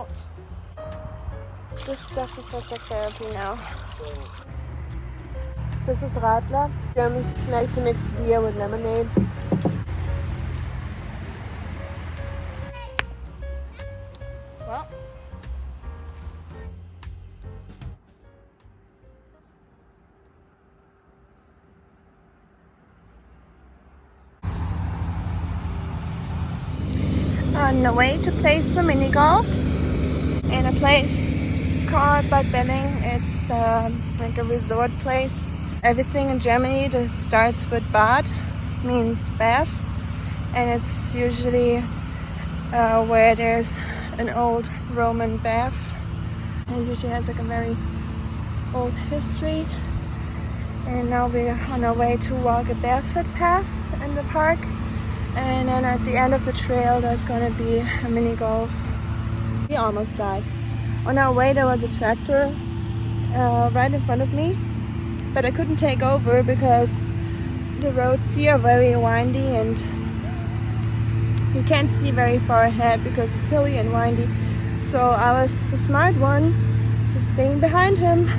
Out. Just definitely feels like therapy now. This is Radler. Germans like to mix beer with lemonade. Well. On the way to play some mini golf in a place called Bad Belling. It's like a resort place. Everything in Germany that starts with Bad means bath, and it's usually where there's an old Roman bath. It usually has like a very old history. And now we're on our way to walk a barefoot path in the park. And then at the end of the trail there's gonna be a mini golf. We almost died. On our way there was a tractor right in front of me, but I couldn't take over because the roads here are very windy and you can't see very far ahead because it's hilly and windy. So I was the smart one, just staying behind him.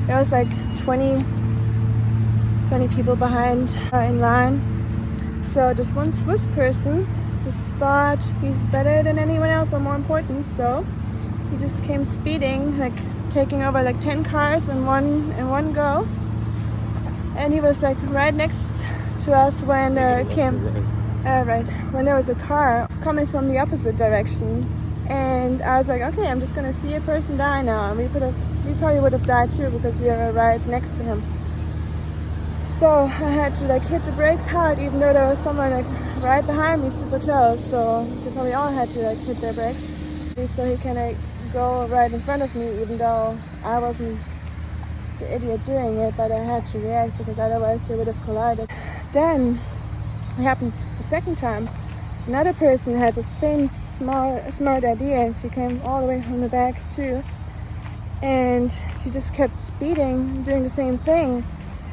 There was like 20 people behind in line. So this one Swiss person just thought he's better than anyone else or more important. So he just came speeding, like taking over like 10 cars in one go. And he was like right next to us when there when there was a car coming from the opposite direction. And I was like, okay, I'm just gonna see a person die now. And we probably would have died too because we were right next to him. So I had to like hit the brakes hard, even though there was someone like right behind me, super close. So they probably all had to like hit their brakes, so he can like go right in front of me, even though I wasn't the idiot doing it, but I had to react because otherwise they would have collided. Then it happened a second time. Another person had the same smart idea, and she came all the way from the back too, and she just kept speeding, doing the same thing,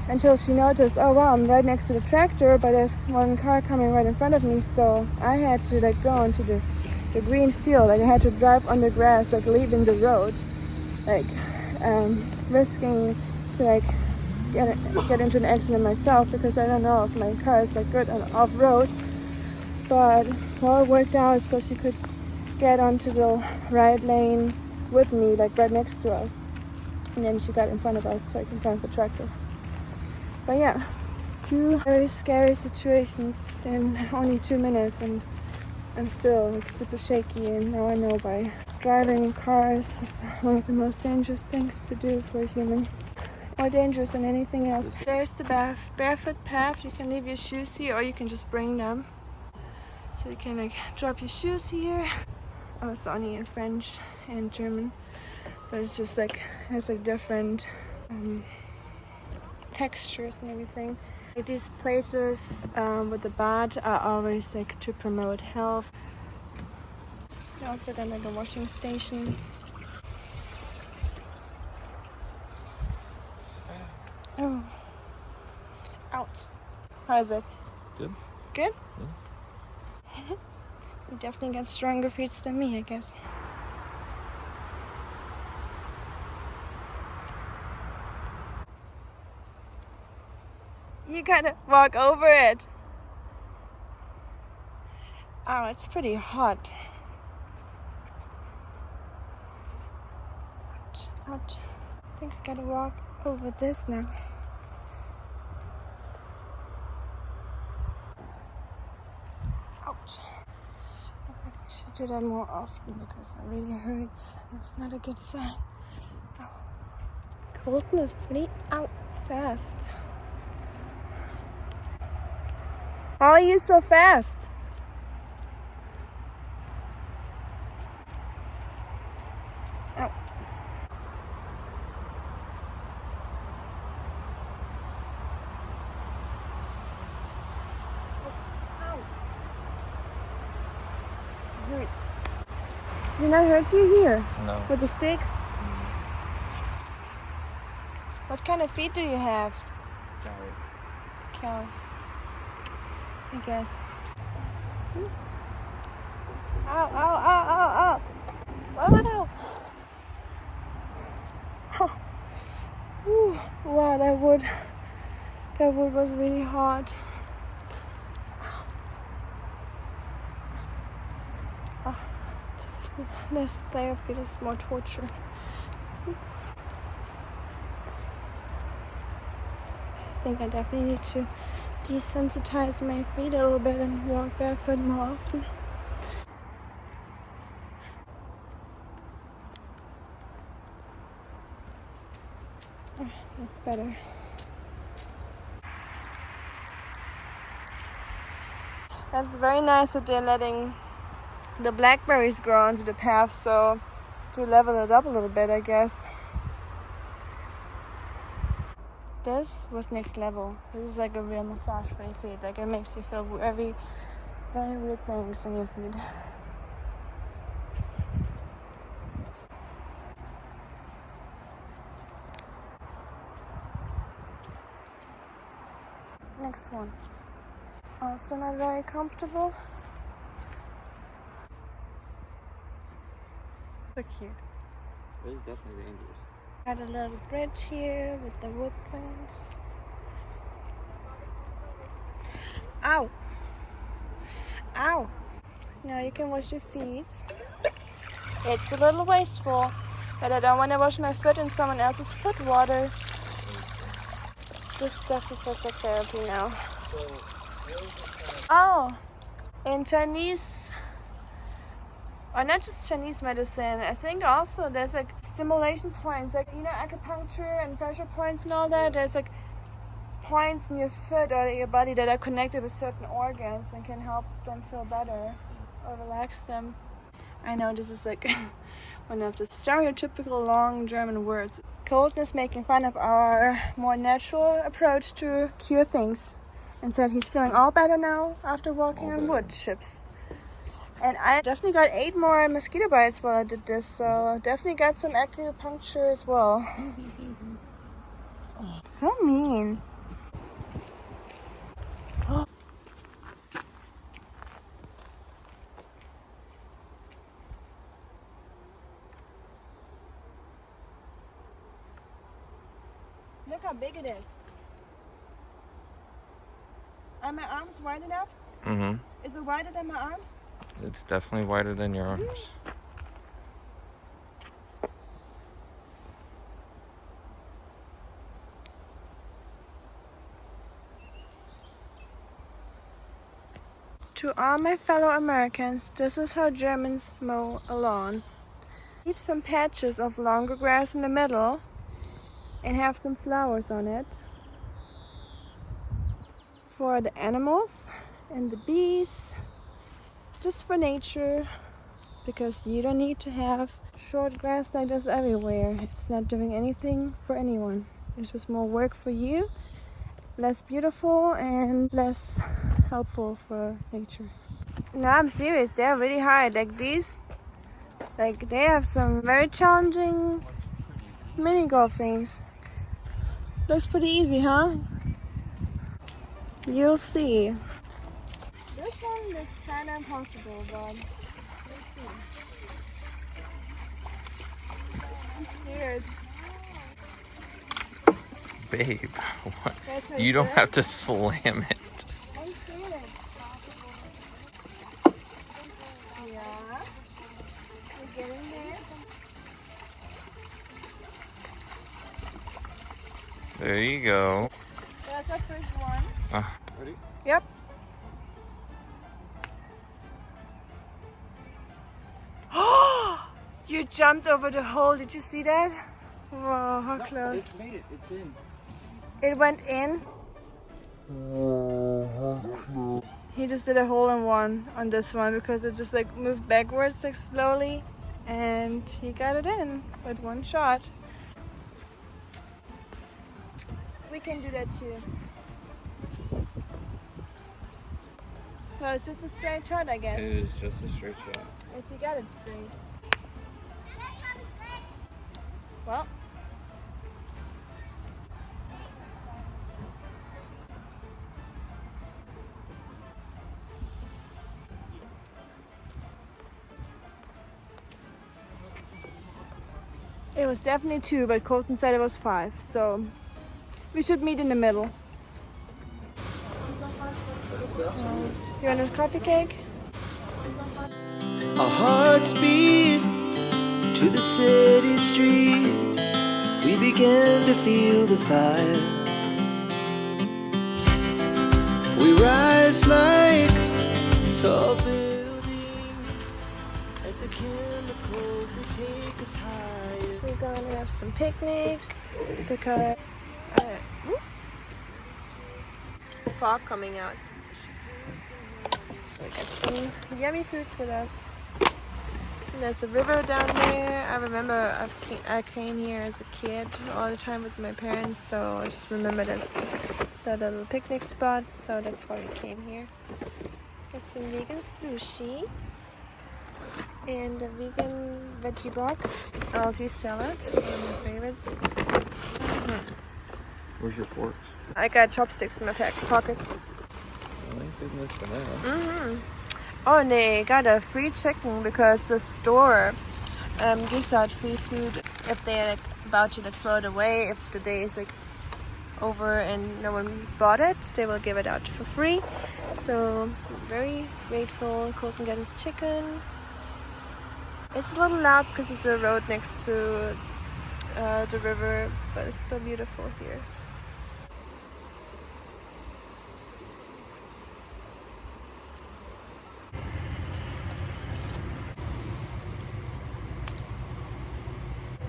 until she noticed, oh wow, I'm right next to the tractor, but there's one car coming right in front of me. So I had to like go into the green field. Like I had to drive on the grass, like leaving the road, like risking to like get into an accident myself, because I don't know if my car is like good on off-road. But well, it worked out, so she could get onto the right lane with me, like right next to us, and then she got in front of us, like in front of the tractor. But yeah, 2 very scary situations in only 2 minutes, and I'm still like super shaky. And now I know by driving cars is one of the most dangerous things to do for a human. More dangerous than anything else. There's the barefoot path. You can leave your shoes here or you can just bring them. So you can like drop your shoes here. Oh, it's only in French and German, but it's just like, it's like different textures and everything. Like these places with the bad are always like to promote health. You also got like a washing station. Oh, out. How is it? Good. Good? Yeah. You definitely got stronger feet than me, I guess. You gotta walk over it. Oh, it's pretty hot. Ouch, ouch. I think I gotta walk over this now. Ouch. I think I should do that more often because it really hurts. That's not a good sign. Oh. Colton is pretty out fast. How are you so fast? Ow. Ow. It hurts. Did I hurt you here? No. With the sticks? What kind of feet do you have? Cows. I guess. Ow, ow, ow, ow, ow. Wow. Ooh, wow, that wood was really hard. Oh, this therapy is more torture. I think I definitely need to desensitize my feet a little bit and walk barefoot more often. Oh, that's better. That's very nice that they're letting the blackberries grow onto the path, so to level it up a little bit, I guess. This was next level. This is like a real massage for your feet. Like, it makes you feel very weird things in your feet. Next one. Also not very comfortable. So cute. It is definitely dangerous. Got a little bridge here with the wood planks. Ow! Ow! Now you can wash your feet. It's a little wasteful, but I don't want to wash my foot in someone else's foot water. This stuff is just like therapy now. Oh! In Chinese, or not just Chinese medicine, I think also there's like stimulation points, like, you know, acupuncture and pressure points and all that. There's like points in your foot or your body that are connected with certain organs and can help them feel better or relax them. I know this is like one of the stereotypical long German words. Coldness making fun of our more natural approach to cure things, and said he's feeling all better now after walking on wood chips. And I definitely got 8 more mosquito bites while I did this, so definitely got some acupuncture as well. So mean. Look how big it is. Are my arms wide enough? Mm-hmm. Is it wider than my arms? It's definitely wider than your arms. To all my fellow Americans, this is how Germans mow a lawn. Leave some patches of longer grass in the middle and have some flowers on it for the animals and the bees, just for nature, because you don't need to have short grass like this everywhere. It's not doing anything for anyone. It's just more work for you, less beautiful and less helpful for nature. No, I'm serious. They're really hard. Like these, like they have some very challenging mini golf things. Looks pretty easy, huh? You'll see. This one looks kind of impossible, but let's see. I'm scared. Babe, what? You don't have to slam it. I'm scared. Yeah. We're getting there. There you go. That's our first one. Ready? Yep. Oh! You jumped over the hole. Did you see that? Whoa, how close. It made it. It's in. It went in. He just did a hole in one on this one because it just like moved backwards like slowly, and he got it in with one shot. We can do that too. So it's just a straight shot, I guess. It is just a straight shot. If you got it straight. Well. It was definitely 2, but Colton said it was 5, so we should meet in the middle. You want a coffee cake? Our hearts beat to the city streets. We began to feel the fire. We rise like tall buildings as the chemicals they take us higher. We're gonna have some picnic because fog coming out. We got some yummy foods with us. And there's a river down there. I remember I came here as a kid all the time with my parents, so I just remember this that little picnic spot. So that's why we came here. Got some vegan sushi and a vegan veggie box, algae salad, one of my favorites. Where's your forks? I got chopsticks in my pockets. Thank goodness for that. Oh, and they got a free chicken because the store gives out free food if they're like about to like throw it away. If the day is like over and no one bought it, they will give it out for free. So very grateful. Colton got his chicken. It's a little loud because of the road next to the river, but it's so beautiful here.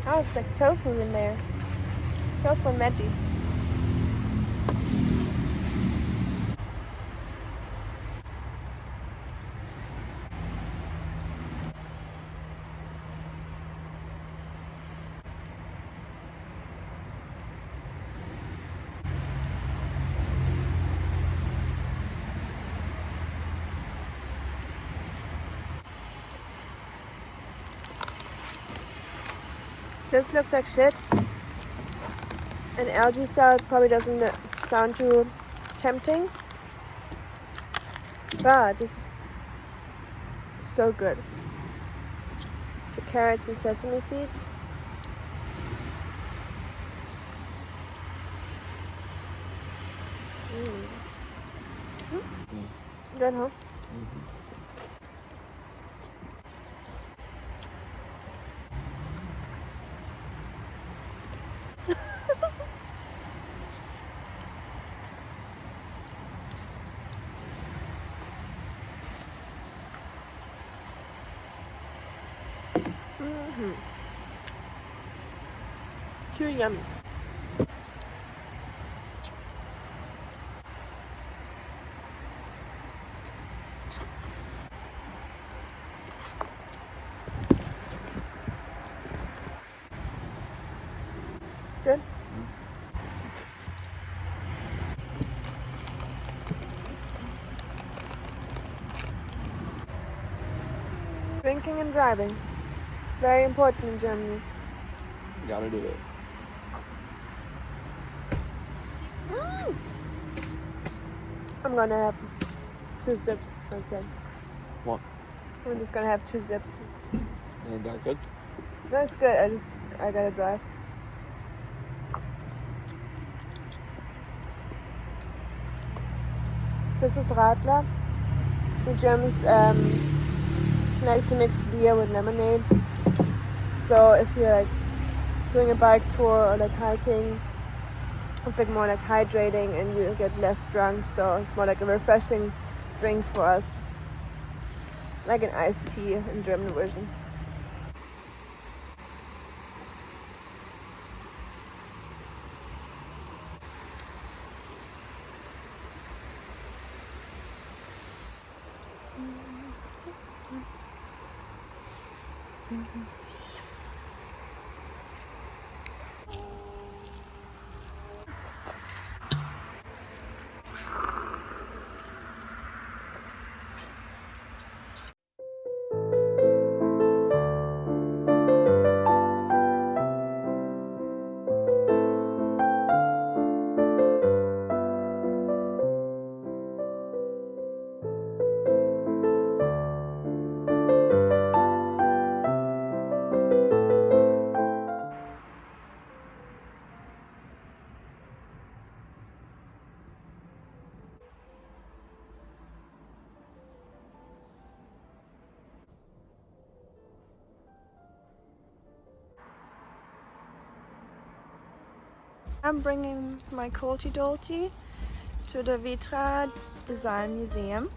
Oh, it's like tofu in there. Tofu and veggies. This looks like shit. An algae salad probably doesn't sound too tempting, but this is so good. So carrots and sesame seeds. Good, huh? Too yummy. Good. Drinking and driving. It's very important in Germany. Gotta do it. I'm gonna have 2 sips, I said. What? I'm just gonna have 2 sips. Ain't that good? No, it's good. I gotta drive. This is Radler. The Germans like to mix beer with lemonade. So if you're like doing a bike tour or like hiking, it's like more like hydrating and you get less drunk. So it's more like a refreshing drink for us, like an iced tea in German version. I'm bringing my Colty Dolty to the Vitra Design Museum.